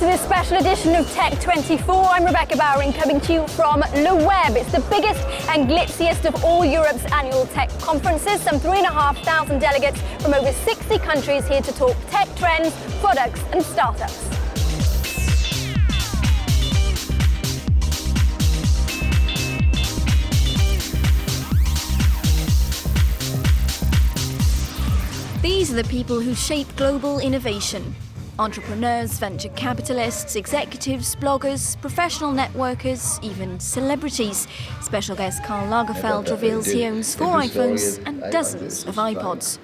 to this special edition of Tech 24. I'm Rebecca Bowering, coming to you from Le Web. It's the biggest and glitziest of all Europe's annual tech conferences. Some 3,500 delegates from over 60 countries here to talk tech trends, products and startups. These are the people who shape global innovation. Entrepreneurs, venture capitalists, executives, bloggers, professional networkers, even celebrities. Special guest Karl Lagerfeld reveals he owns 4 iPhones and dozens of iPods.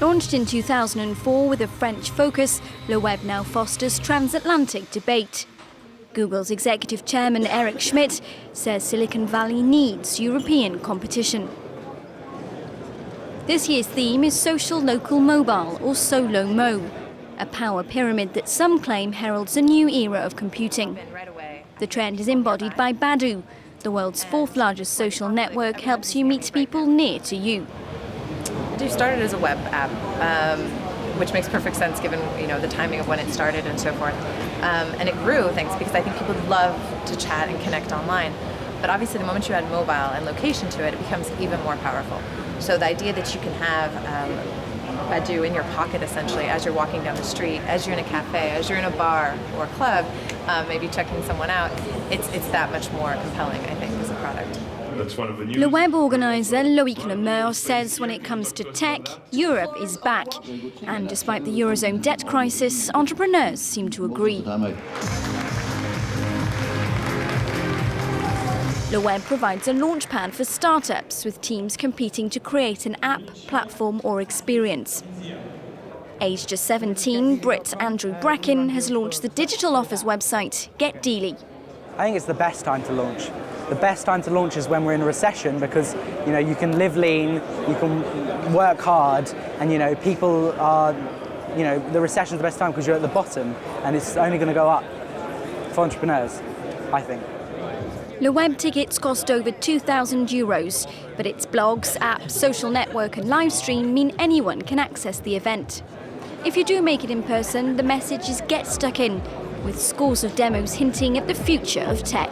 Launched in 2004 with a French focus, Le Web now fosters transatlantic debate. Google's executive chairman Eric Schmidt says Silicon Valley needs European competition. This year's theme is Social Local Mobile, or SOLO-MO, a power pyramid that some claim heralds a new era of computing. The trend is embodied by Badoo. The world's 4th largest social network helps you meet people near to you. Badoo started as a web app, which makes perfect sense given the timing of when it started and so forth. And it grew because I think people love to chat and connect online. But obviously the moment you add mobile and location to it, it becomes even more powerful. So the idea that you can have Badoo in your pocket essentially as you're walking down the street, as you're in a cafe, as you're in a bar or club, maybe checking someone out, it's that much more compelling, I think, as a product. Le Web organizer Loïc Lemeur says when it comes to tech, Europe is back. And despite the Eurozone debt crisis, entrepreneurs seem to agree. Le Web provides a launchpad for startups, with teams competing to create an app, platform or experience. Aged just 17, Brit Andrew Bracken has launched the digital offers website Get Dealy. I think it's the best time to launch. The best time to launch is when we're in a recession because you can live lean, you can work hard, and people are, the recession's the best time because you're at the bottom and it's only going to go up for entrepreneurs, I think. Le Web tickets cost over €2,000, but its blogs, apps, social network and live stream mean anyone can access the event. If you do make it in person, the message is get stuck in, with scores of demos hinting at the future of tech.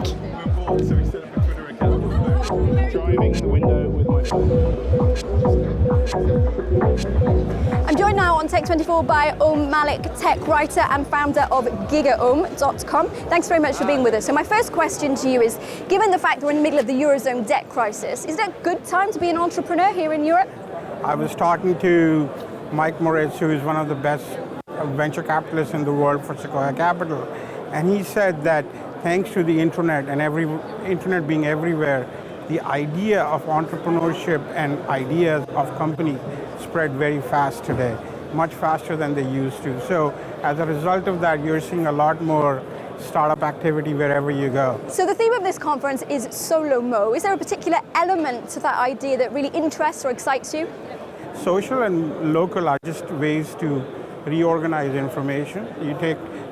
I'm joined now on Tech 24 by Malik, tech writer and founder of GigaOM.com. Thanks very much for being with us. So my first question to you is, given the fact that we're in the middle of the Eurozone debt crisis, is it a good time to be an entrepreneur here in Europe? I was talking to Mike Moritz, who is one of the best venture capitalists in the world for Sequoia Capital, and he said that thanks to the internet and internet being everywhere, the idea of entrepreneurship and ideas of companies spread very fast today, much faster than they used to. So as a result of that, you're seeing a lot more startup activity wherever you go. So the theme of this conference is SOLO-MO. Is there a particular element to that idea that really interests or excites you? Social and local are just ways to reorganize information.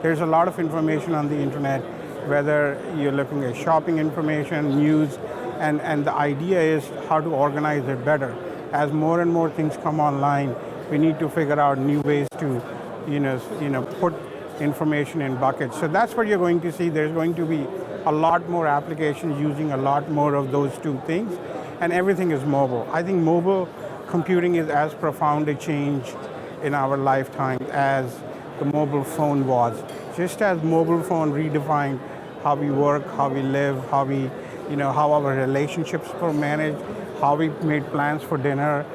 There's a lot of information on the internet, whether you're looking at shopping information, news, and the idea is how to organize it better. As more and more things come online, we need to figure out new ways to, put information in buckets. So that's what you're going to see. There's going to be a lot more applications using a lot more of those two things, and everything is mobile. I think mobile computing is as profound a change in our lifetime as the mobile phone was. Just as mobile phone redefined how we work, how we live, how our relationships were managed, how we made plans for dinner,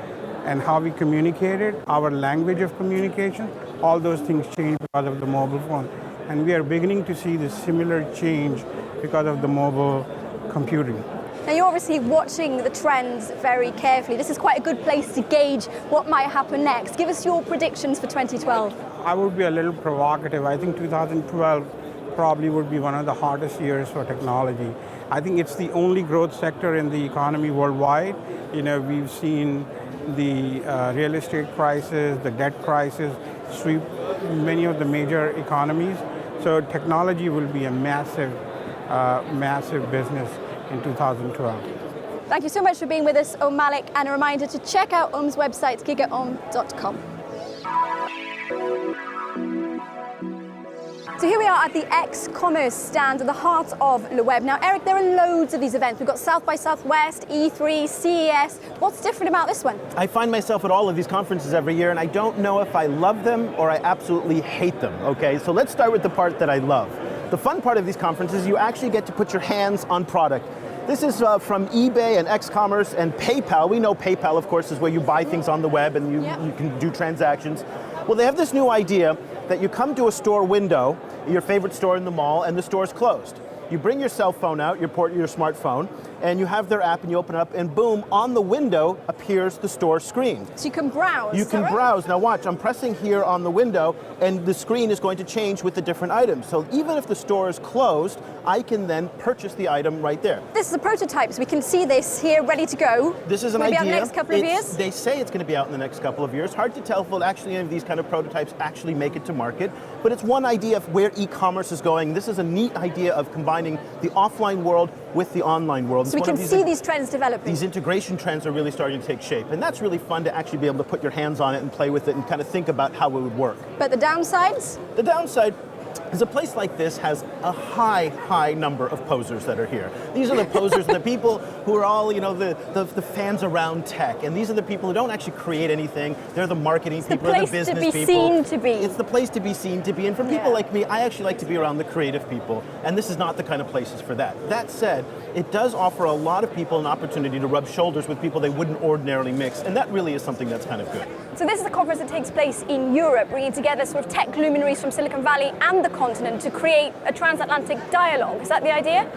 and how we communicated, our language of communication, all those things changed because of the mobile phone. And we are beginning to see this similar change because of the mobile computing. Now you're obviously watching the trends very carefully. This is quite a good place to gauge what might happen next. Give us your predictions for 2012. I would be a little provocative. I think 2012 probably would be one of the hottest years for technology. I think it's the only growth sector in the economy worldwide. We've seen the real estate crisis, the debt crisis sweep many of the major economies. So technology will be a massive business in 2012. Thank you so much for being with us, Malik, and a reminder to check out OM's website, GigaOM.com. So here we are at the X-Commerce stand at the heart of Le Web. Now, Eric, there are loads of these events. We've got South by Southwest, E3, CES. What's different about this one? I find myself at all of these conferences every year, and I don't know if I love them or I absolutely hate them, okay? So let's start with the part that I love. The fun part of these conferences, you actually get to put your hands on product. This is from eBay and X-Commerce and PayPal. We know PayPal, of course, is where you buy things on the web and you can do transactions. Well, they have this new idea that you come to a store window, your favorite store in the mall, and the store's closed. You bring your cell phone out, your smartphone, and you have their app and you open up and boom, on the window appears the store screen. So you can browse. You can browse. Now watch, I'm pressing here on the window and the screen is going to change with the different items. So even if the store is closed, I can then purchase the item right there. This is a prototype, so we can see this here ready to go. This is an idea. idea. Maybe out in the next couple of years? They say it's going to be out in the next couple of years. Hard to tell if any of these kind of prototypes actually make it to market, but it's one idea of where e-commerce is going. This is a neat idea of combining the offline world with the online world. So we can see these trends developing. These integration trends are really starting to take shape, and that's really fun to actually be able to put your hands on it and play with it and kind of think about how it would work. But the downsides? The downside is a place like this has a high number of posers that are here. These are the posers, the people who are all, the fans around tech, and these are the people who don't actually create anything. They're the marketing people, they're the business people. It's the place to be seen to be. It's the place to be seen to be, and for people like me, I actually like to be around the creative people, and this is not the kind of places for that. That said, it does offer a lot of people an opportunity to rub shoulders with people they wouldn't ordinarily mix, and that really is something that's kind of good. So this is a conference that takes place in Europe, bringing together sort of tech luminaries from Silicon Valley and the continent to create a transatlantic dialogue. Is that the idea?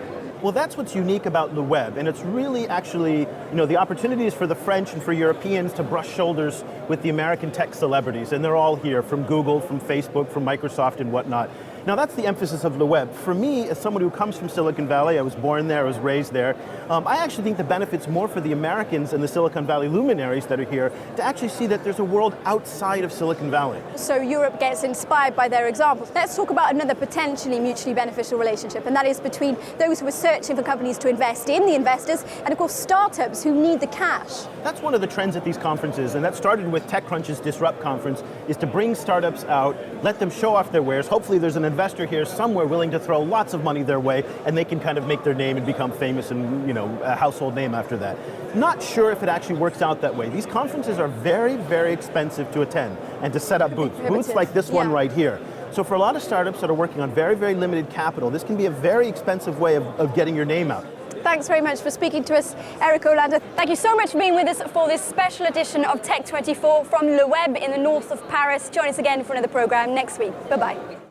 Well, that's what's unique about the web, and it's really actually, the opportunities for the French and for Europeans to brush shoulders with the American tech celebrities, and they're all here, from Google, from Facebook, from Microsoft, and whatnot. Now, that's the emphasis of the web. For me, as someone who comes from Silicon Valley, I was born there, I was raised there, I actually think the benefit's more for the Americans and the Silicon Valley luminaries that are here to actually see that there's a world outside of Silicon Valley. So Europe gets inspired by their examples. Let's talk about another potentially mutually beneficial relationship, and that is between those who are searching for companies to invest in, the investors, and of course startups who need the cash. That's one of the trends at these conferences, and that started with TechCrunch's Disrupt conference, is to bring startups out, let them show off their wares. Hopefully there's an investor here somewhere willing to throw lots of money their way, and they can kind of make their name and become famous and, a household name after that. Not sure if it actually works out that way. These conferences are very, very expensive to attend and to set up booths. Booths like this one right here. So for a lot of startups that are working on very, very limited capital, this can be a very expensive way of getting your name out. Thanks very much for speaking to us, Eric Olander. Thank you so much for being with us for this special edition of Tech 24 from Le Web in the north of Paris. Join us again for another program next week. Bye-bye.